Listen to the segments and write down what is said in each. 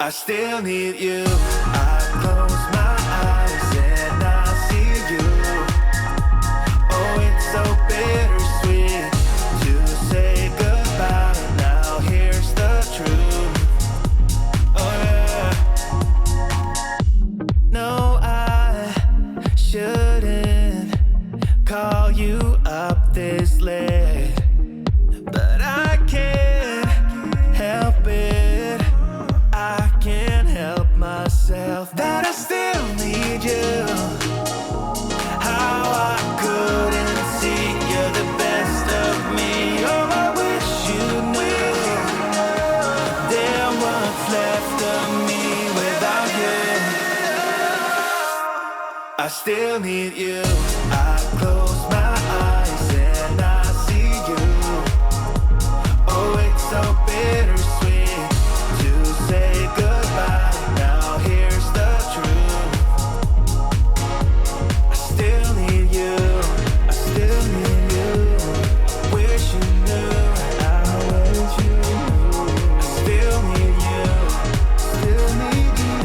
I still need you. I close my eyes and I see you. Oh, it's so bittersweet to say goodbye. Now here's the truth. Oh yeah. No, I shouldn't call you up this late, but I can't help it. I can't help myself that I still need you. How I couldn't see you're the best of me. Oh, I wish you knew there what's left of me without you. I still need you. I close my eyes and I see you. Oh, it's so bittersweet to say goodbye. Now here's the truth. I still need you. I still need you. I wish you knew. I wish you knew. I still need you. Still need you.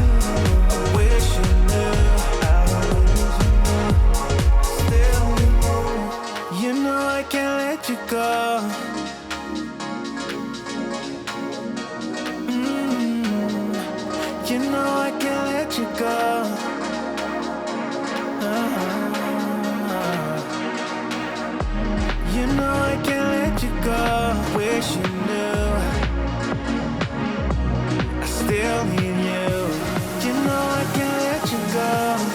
I wish you knew. I wish you knew. Still need you. You know I can't let you go. You know I can't let you go. You know I can't let you go. Wish you knew. I still need you. You know I can't let you go.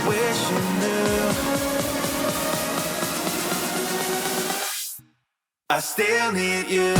Wish you knew. I still need you.